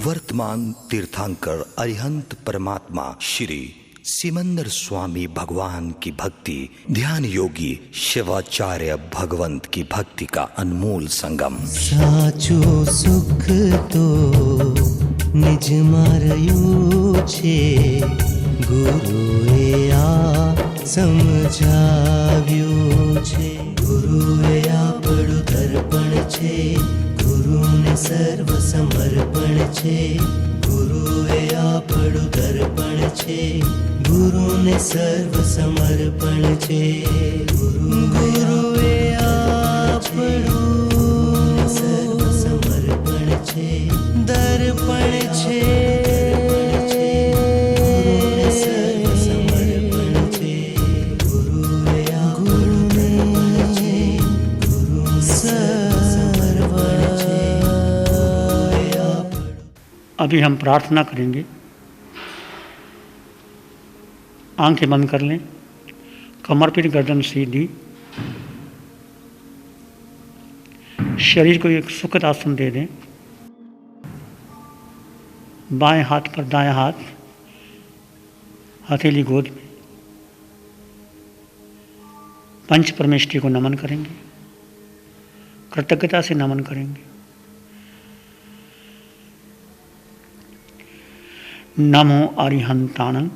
वर्तमान तीर्थंकर अरिहंत परमात्मा श्री सिमंदर स्वामी भगवान की भक्ति, ध्यान योगी शिवाचार्य भगवंत की भक्ति का अनमोल संगम। साचो सुख तो निज मारयु छे, गुरुए आ समझाव्यो छे। गुरुए आपणु दर्पण छे, गुरुने सर्व समर्पण छे। गुरुए आपणु दर्पण छे, गुरुने सर्व समर्पण छे। गुरुए आपणु सर्व समर्पण छे, दर्पण छे। गुरुने सर्व समर्पण छे, गुरुए आपणु छे, गुरु सर्व समर्पण छे। अभी हम प्रार्थना करेंगे। आंखें बंद कर लें, कमर पर गर्दन सीधी, शरीर को एक सुखद आसन दे दें। बाएं हाथ पर दायां हाथ, हथेली गोद में। पंच परमेष्ठी को नमन करेंगे, कृतज्ञता से नमन करेंगे। नमो अरिहंतानंद,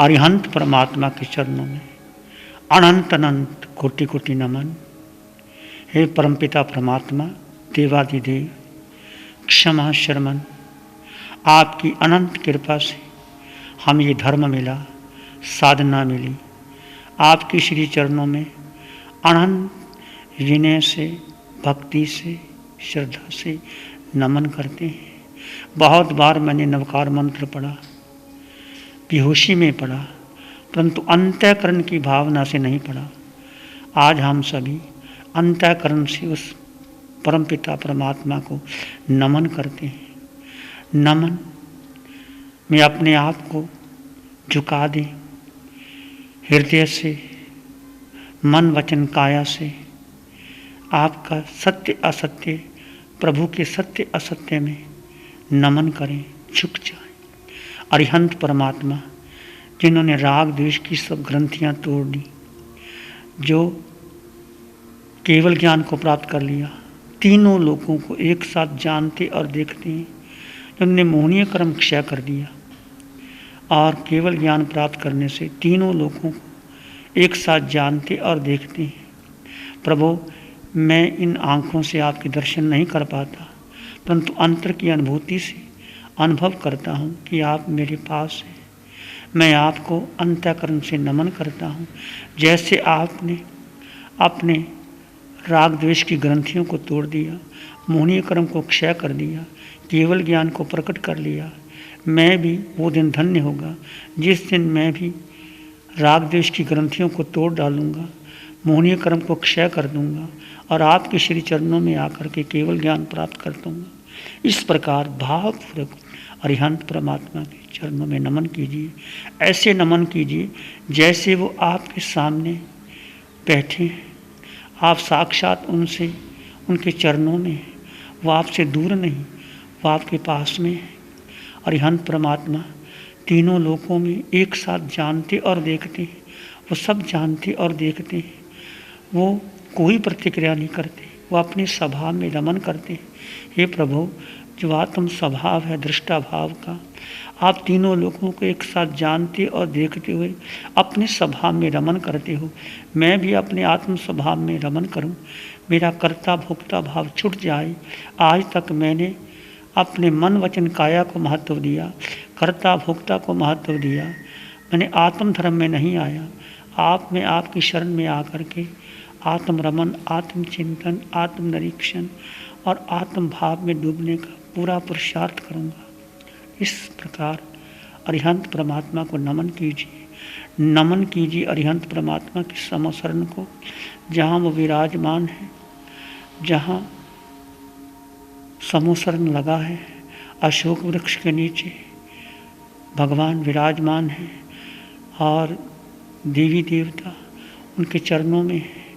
अरिहंत परमात्मा के चरणों में अनंत अनंत कोटि कोटि नमन। हे परमपिता परमात्मा, देवादिदेव, क्षमा शर्मन, आपकी अनंत कृपा से हम ये धर्म मिला, साधना मिली। आपके श्री चरणों में अनंत विनय से, भक्ति से, श्रद्धा से नमन करते हैं। बहुत बार मैंने नवकार मंत्र पढ़ा, बेहोशी में पढ़ा, परंतु अंतःकरण की भावना से नहीं पढ़ा। आज हम सभी अंतःकरण से उस परमपिता परमात्मा को नमन करते हैं। नमन में अपने आप को झुका दें, हृदय से, मन वचन काया से। आपका सत्य असत्य, प्रभु के सत्य असत्य में नमन करें, झुक जाएं। अरिहंत परमात्मा, जिन्होंने राग द्वेष की सब ग्रंथियां तोड़ दी, जो केवल ज्ञान को प्राप्त कर लिया, तीनों लोगों को एक साथ जानते और देखते हैं, जिन्होंने मोहनीय कर्म क्षय कर दिया और केवल ज्ञान प्राप्त करने से तीनों लोगों को एक साथ जानते और देखते हैं। प्रभु, मैं इन आँखों से आपके दर्शन नहीं कर पाता, परंतु अंतर की अनुभूति से अनुभव करता हूँ कि आप मेरे पास हैं। मैं आपको अंतःकरण से नमन करता हूँ। जैसे आपने अपने राग द्वेष की ग्रंथियों को तोड़ दिया, मोहनीय कर्म को क्षय कर दिया, केवल ज्ञान को प्रकट कर लिया, मैं भी वो दिन धन्य होगा जिस दिन मैं भी राग द्वेष की ग्रंथियों को तोड़ डालूँगा, मोहनीय कर्म को क्षय कर दूँगा और आपके श्री चरणों में आकर के केवल ज्ञान प्राप्त कर दूँगा। इस प्रकार भावपूर्वक अरिहंत परमात्मा के चरणों में नमन कीजिए। ऐसे नमन कीजिए जैसे वो आपके सामने बैठे हैं, आप साक्षात उनसे, उनके चरणों में हैं। वो आपसे दूर नहीं, वो आपके पास में है। अरिहंत परमात्मा तीनों लोकों में एक साथ जानते और देखते हैं। वो सब जानते और देखते हैं। वो कोई प्रतिक्रिया नहीं करते, वो अपने स्वभाव में रमन करते हैं। हे प्रभु, जो आत्म स्वभाव है दृष्टा भाव का, आप तीनों लोगों को एक साथ जानते और देखते हुए अपने स्वभाव में रमन करते हो। मैं भी अपने आत्म स्वभाव में रमन करूं, मेरा कर्ता भोक्ता भाव छूट जाए। आज तक मैंने अपने मन वचन काया को महत्व दिया, कर्ता भोक्ता को महत्व दिया, मैंने आत्म धर्म में नहीं आया। आप में, आपकी शरण में आकर के आत्म रमन, आत्म चिंतन, आत्म निरीक्षण और आत्म भाव में डूबने का पूरा पुरुषार्थ करूँगा। इस प्रकार अरिहंत परमात्मा को नमन कीजिए, नमन कीजिए अरिहंत परमात्मा की समशरण को, जहाँ वो विराजमान है, जहाँ समोसरण लगा है, अशोक वृक्ष के नीचे भगवान विराजमान है और देवी देवता उनके चरणों में है।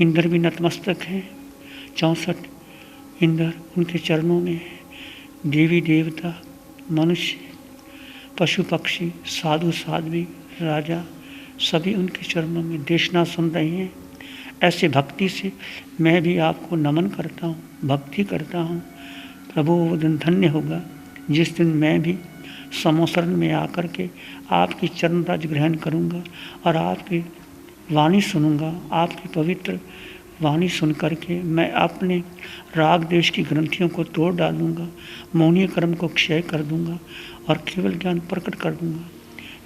इंद्र भी नतमस्तक हैं, 64 इंद्र उनके चरणों में है। देवी देवता, मनुष्य, पशु पक्षी, साधु साध्वी, राजा, सभी उनके चरणों में देशना सुन रहे हैं। ऐसे भक्ति से मैं भी आपको नमन करता हूँ, भक्ति करता हूँ। प्रभु वो दिन धन्य होगा जिस दिन मैं भी समोसरण में आकर के आपकी चरण राज ग्रहण करूँगा और आपकी वाणी सुनूंगा। आपकी पवित्र वाणी सुन करके मैं अपने राग देश की ग्रंथियों को तोड़ डालूंगा, मौनीय कर्म को क्षय कर दूंगा और केवल ज्ञान प्रकट कर दूंगा।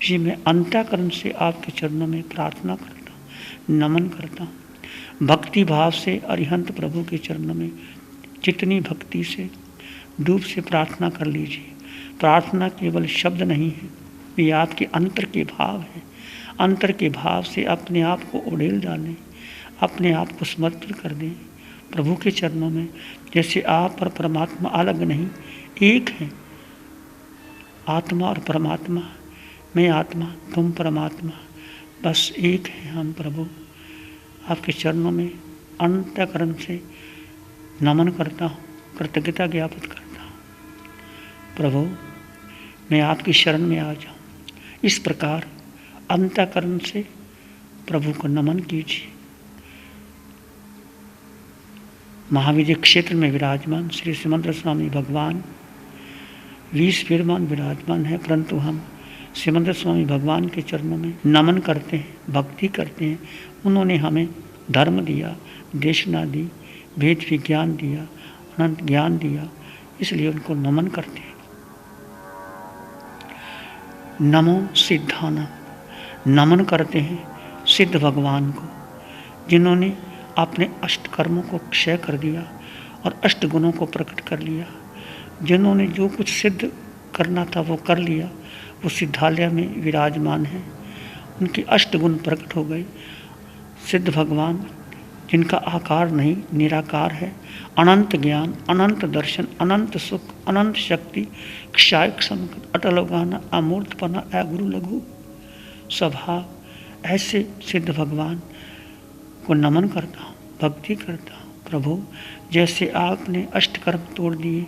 ये मैं अंतःकरण से आपके चरणों में प्रार्थना करता हूँ, नमन करता हूँ। भक्ति भाव से अरिहंत प्रभु के चरणों में जितनी भक्ति से डूब से प्रार्थना कर लीजिए। प्रार्थना केवल शब्द नहीं है, ये आपके अंतर के भाव है। अंतर के भाव से अपने आप को उड़ेल डालें, अपने आप को समर्पित कर दें प्रभु के चरणों में। जैसे आप और परमात्मा अलग नहीं, एक हैं। आत्मा और परमात्मा, मैं आत्मा, तुम परमात्मा, बस एक है हम प्रभु। आपके चरणों में अंतःकरण से नमन करता हूँ, कृतज्ञता ज्ञापित करता हूँ। प्रभु मैं आपकी शरण में आ जाऊँ। इस प्रकार अंतःकरण से प्रभु को नमन कीजिए। महाविद्य क्षेत्र में विराजमान श्री सिमंदर स्वामी भगवान 20 विराजमान विराजमान है, परंतु हम सिमंदर स्वामी भगवान के चरणों में नमन करते हैं, भक्ति करते हैं। उन्होंने हमें धर्म दिया, देशना दी, वेद विज्ञान दिया, अनंत ज्ञान दिया, इसलिए उनको नमन करते हैं। नमो सिद्धाना, नमन करते हैं सिद्ध भगवान को, जिन्होंने अपने अष्ट कर्मों को क्षय कर दिया और अष्ट गुणों को प्रकट कर लिया। जिन्होंने जो कुछ सिद्ध करना था वो कर लिया, वो सिद्धालय में विराजमान है। उनके अष्ट गुण प्रकट हो गए। सिद्ध भगवान जिनका आकार नहीं, निराकार है, अनंत ज्ञान, अनंत दर्शन, अनंत सुख, अनंत शक्ति, क्षय क्षम, अटल गाना, अमूर्तपना, अगुरु लघु स्वभाव, ऐसे सिद्ध भगवान को नमन करता हूँ, भक्ति करता हूँ। प्रभु जैसे आपने अष्टकर्म तोड़ दिए,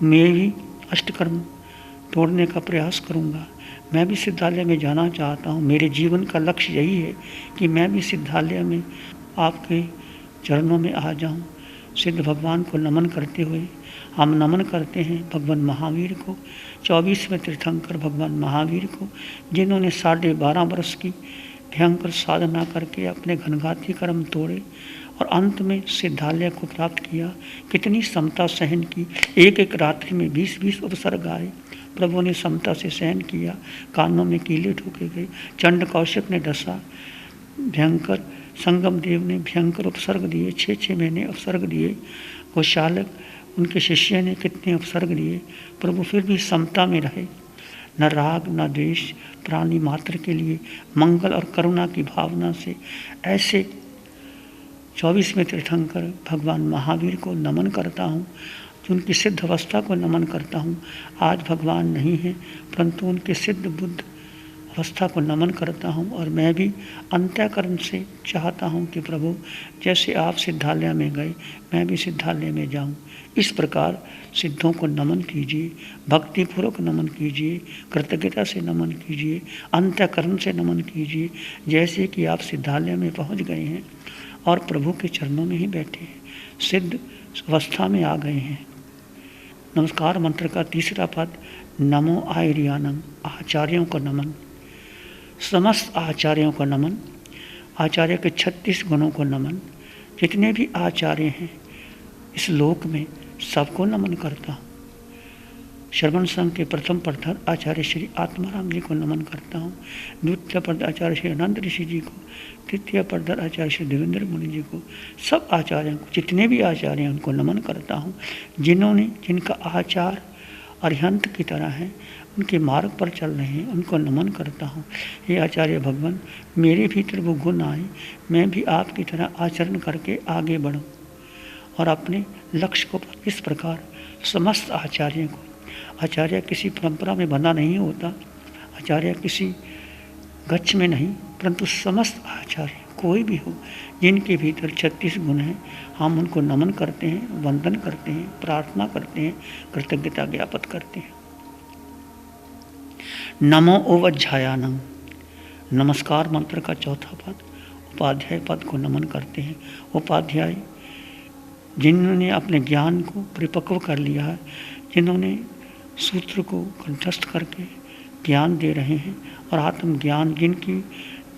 मैं भी अष्टकर्म तोड़ने का प्रयास करूँगा। मैं भी सिद्धालय में जाना चाहता हूँ। मेरे जीवन का लक्ष्य यही है कि मैं भी सिद्धालय में आपके चरणों में आ जाऊं। सिद्ध भगवान को नमन करते हुए हम नमन करते हैं भगवान महावीर को, 24वें तीर्थंकर भगवान महावीर को, जिन्होंने 12.5 वर्ष की भयंकर साधना करके अपने घनघाती कर्म तोड़े और अंत में सिद्धालय को प्राप्त किया। कितनी समता सहन की, एक एक रात्रि में 20-20 उपसर्ग आए। प्रभु ने समता से सहन किया, कानों में कीले ठोके गए, चंड कौशिक ने डसा, भयंकर संगम देव ने भयंकर उपसर्ग दिए, 6-6 महीने उपसर्ग दिए। गोशालक उनके शिष्य ने कितने उपसर्ग दिए। प्रभु फिर भी समता में रहे, न राग न द्वेष, प्राणी मात्र के लिए मंगल और करुणा की भावना से। ऐसे 24वें तीर्थंकर भगवान महावीर को नमन करता हूँ, उनकी सिद्ध अवस्था को नमन करता हूँ। आज भगवान नहीं है, परंतु उनके सिद्ध बुद्ध अवस्था को नमन करता हूँ। और मैं भी अंतःकरण से चाहता हूँ कि प्रभु जैसे आप सिद्धालय में गए, मैं भी सिद्धालय में जाऊँ। इस प्रकार सिद्धों को नमन कीजिए, भक्तिपूर्वक नमन कीजिए, कृतज्ञता से नमन कीजिए, अंतःकरण से नमन कीजिए। जैसे कि आप सिद्धालय में पहुँच गए हैं और प्रभु के चरणों में ही बैठे हैं, सिद्ध अवस्था में आ गए हैं। नमस्कार मंत्र का तीसरा पद, नमो आर्यानम, आचार्यों को नमन, समस्त आचार्यों को नमन, आचार्य के 36 गुणों को नमन। जितने भी आचार्य हैं इस लोक में सबको नमन करता हूँ। श्रवण संघ के प्रथम प्रधान आचार्य श्री आत्माराम जी को नमन करता हूँ, द्वितीय प्रधान आचार्य श्री अनंत ऋषि जी को, तृतीय प्रधान आचार्य श्री देवेंद्र मुनि जी को, सब आचार्यों को, जितने भी आचार्य हैं उनको नमन करता हूँ। जिनका आचार अरिहंत की तरह है, उनके मार्ग पर चल रहे हैं, उनको नमन करता हूँ। हे आचार्य भगवान, मेरे भीतर वो गुण आए, मैं भी आपकी तरह आचरण करके आगे बढ़ूँ और अपने लक्ष्य को इस प्रकार समस्त आचार्यों को, आचार्य किसी परंपरा में बंधा नहीं होता, आचार्य किसी गच्छ में नहीं, परंतु समस्त आचार्य कोई भी हो, जिनके भीतर 36 गुण हैं, हम उनको नमन करते हैं, वंदन करते हैं, प्रार्थना करते हैं, कृतज्ञता ज्ञापित करते हैं। नमो ओवज्झायानम, नमस्कार मंत्र का चौथा पद, उपाध्याय पद को नमन करते हैं। उपाध्याय जिन्होंने अपने ज्ञान को परिपक्व कर लिया है, जिन्होंने सूत्र को कंठस्थ करके ज्ञान दे रहे हैं, और आत्मज्ञान जिनकी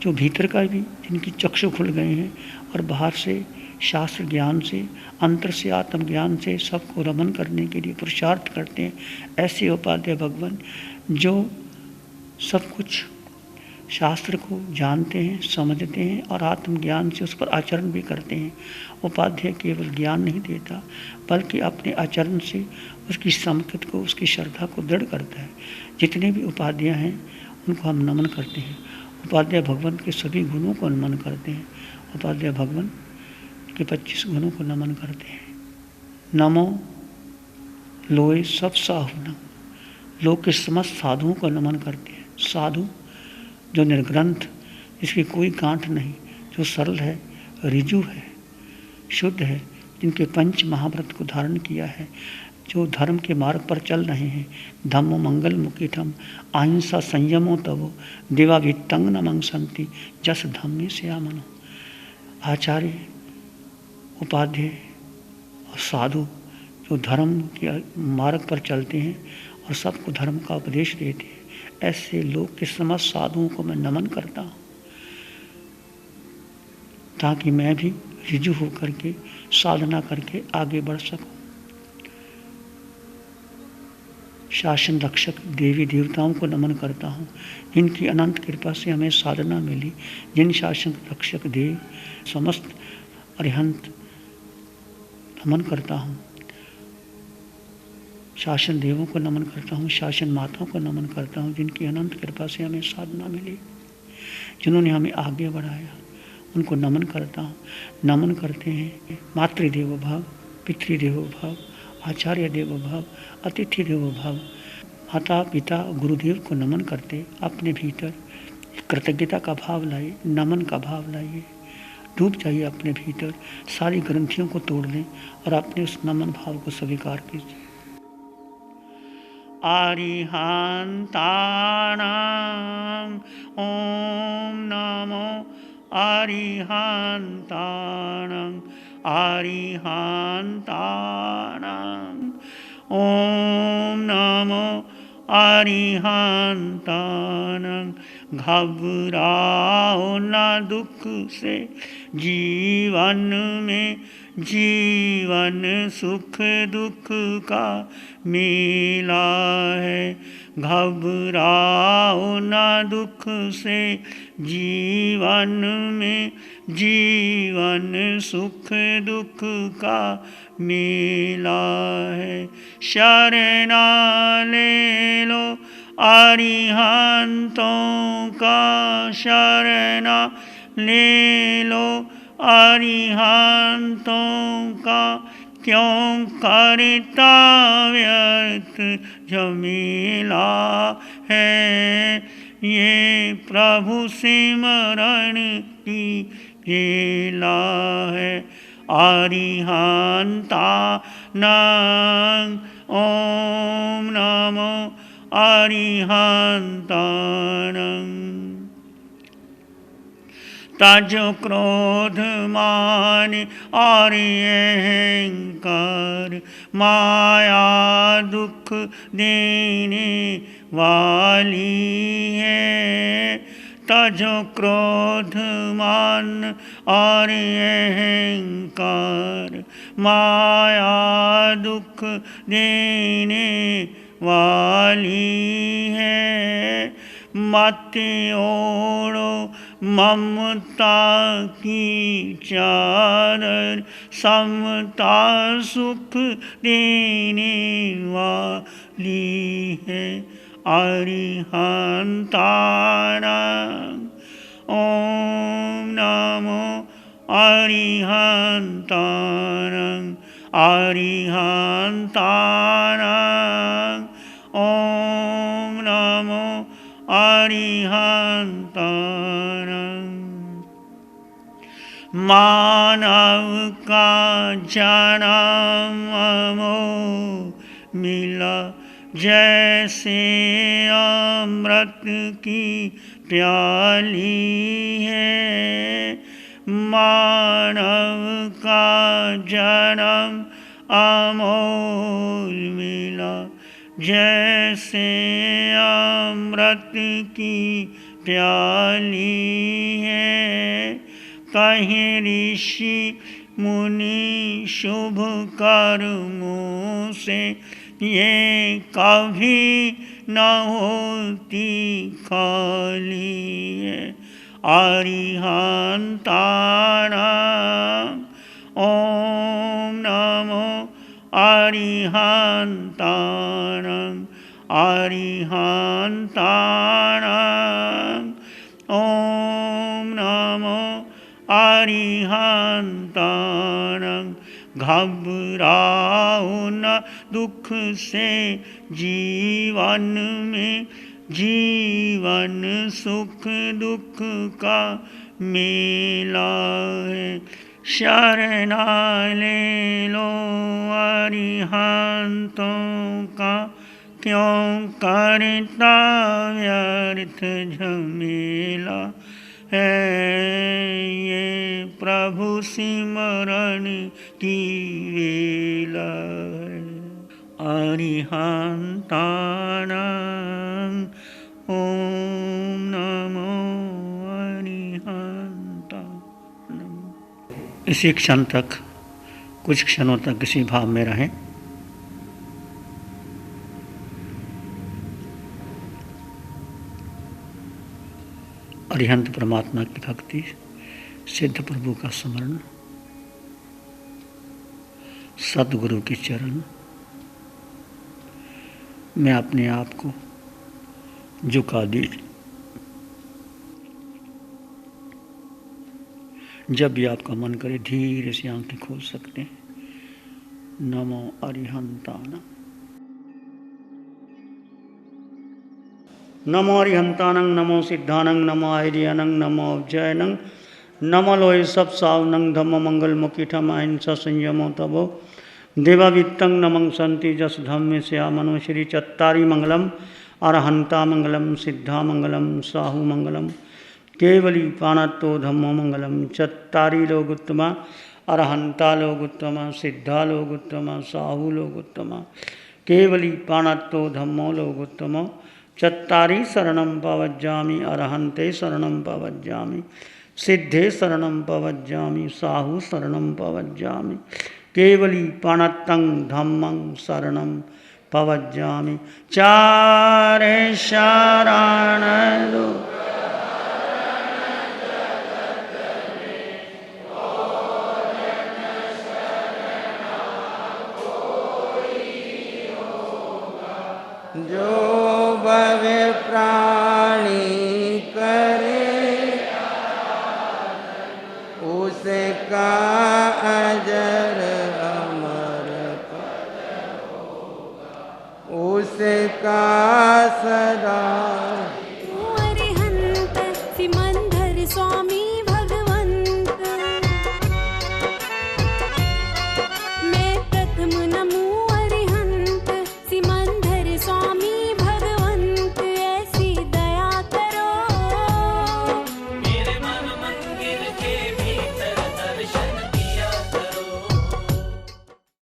जो भीतर का भी जिनकी चक्षु खुल गए हैं और बाहर से शास्त्र ज्ञान से, अंतर से, आत्मज्ञान से सबको रमन करने के लिए पुरुषार्थ करते हैं, ऐसे उपाध्याय भगवान जो सब कुछ शास्त्र को जानते हैं, समझते हैं और आत्मज्ञान से उस पर आचरण भी करते हैं। उपाध्याय केवल ज्ञान नहीं देता, बल्कि अपने आचरण से उसकी समकत को, उसकी श्रद्धा को दृढ़ करता है। जितने भी उपाध्याय हैं उनको हम नमन करते हैं। उपाध्याय भगवान के सभी गुणों को नमन करते हैं। उपाध्याय भगवान के 25 गुणों को नमन करते हैं। नमो लोए सब साहुनम, लोग के समस्त साधुओं को नमन करते हैं। साधु जो निर्ग्रंथ, जिसकी कोई गांठ नहीं, जो सरल है, ऋजु है, शुद्ध है, जिनके पंच महाव्रत को धारण किया है, जो धर्म के मार्ग पर चल रहे हैं। धम्मो मंगल मुकीठम अहिंसा संयमो तवो देवा वित्तंग न मंगसंति जस धम्मे श्यामनो। आचार्य, उपाध्याय और साधु जो धर्म के मार्ग पर चलते हैं और सबको धर्म का उपदेश देते हैं, ऐसे लोग के समस्त साधुओं को मैं नमन करता हूँ, ताकि मैं भी ऋजु होकर के साधना करके आगे बढ़ सकूं। शासन रक्षक देवी देवताओं को नमन करता हूँ, जिनकी अनंत कृपा से हमें साधना मिली। जिन शासन रक्षक देव समस्त अरिहंत नमन करता हूँ। शासन देवों को नमन करता हूँ, शासन माताओं को नमन करता हूँ, जिनकी अनंत कृपा से हमें साधना मिली, जिन्होंने हमें आगे बढ़ाया, उनको नमन करता हूँ। नमन करते हैं मातृदेवो भव, पितृदेवो भव, आचार्य देवो भव, अतिथि देवो भव। माता पिता गुरुदेव को नमन करते अपने भीतर कृतज्ञता का भाव लाइए, नमन का भाव लाइए, डूब जाइए अपने भीतर, सारी ग्रंथियों को तोड़ लें और अपने उस नमन भाव को स्वीकार कीजिए। अरिहंतानां ओम नमो अरिहंतानां, अरिहंतानां ओम नमो अरिहंतानां। घबराओ न दुख से जीवन में, जीवन सुख दुख का मेला है। घबराओ न दुख से जीवन में, जीवन सुख दुख का मेला है। शरणा ले लो अरिहंतों का, शरणा ले लो अरिहंतों का, क्यों करता व्यर्थ झमेला है। ये प्रभु सिमरण की लीला है। अरिहंतानां ओम नमो अरिहंतानां। तजो क्रोध मान और अहंकार, माया दुख देने वाली है। तजो क्रोध मान और अहंकार, माया दुख देने वाली है। मत ओढ़ो ममता की चादर, समता सुख देने वाली है। अरिहंतानां ओम नमो अरिहंतानां, अरिहंतानां ओम नमो अरिहंतानां। मानव का जन्म मिला जैसे अमृत की प्याली है। मानव का जन्म अमोल मिला जैसे अमृत की प्याली है। कहीं ऋषि मुनि शुभ कर्मों से ये कभी न होती खाली है। अरिहंताणां ओम नमो अरिहंताणां अरिहंताणां ओम नमो अरिहंताणां। घबराओ न दुख से जीवन में, जीवन सुख दुख का मेला है। शरणा ले लो अरिहंतों का, क्यों करता व्यर्थ झमेला है। ये प्रभु सिमरन की वेला है। अरिहंताणां ओम नमो अरिहंताणां। इसी क्षण तक, कुछ क्षणों तक इसी भाव में रहें। अरिहंत परमात्मा की भक्ति, सिद्ध प्रभु का स्मरण, सद्गुरु के चरण में अपने आप को झुका दी। जब भी आपका मन करे धीरे से आंखें खोल सकते हैं। नमो अरिहंताणां। नमो अरिहंताणां, नमो सिद्धानां, नमो आर्यानां, नमो अव्ययानां, नमो लोय सब सावनं धम्म मंगल मुखिठम अहिंसा संयमो तबो देवावित्तं नमं संति जस धम्मे श्यामनो। श्री चत्तारी मंगलम अरहंता मंगलम सिद्धा मंगलम साहु मंगलम केवली पाणत्तो धम्मो मंगलम। चत्तारी लोग उत्तमा, अरहंता लोग उत्तमा, सिद्धा लोग उत्तमा, साहु लोग उत्तमा, केवली पाणत्तो धम्मो लोग उत्तमो। चत्तारी शरणं पवज्जामि, अरहंते शरणं पवज्जामि, सिद्धे शरणं पवज्जामि, साहु शरणं पवज्जामि, केवली पाणत्तं धम्मं शरणं पवज्जामि। चारे शरण लो जो भवे प्राण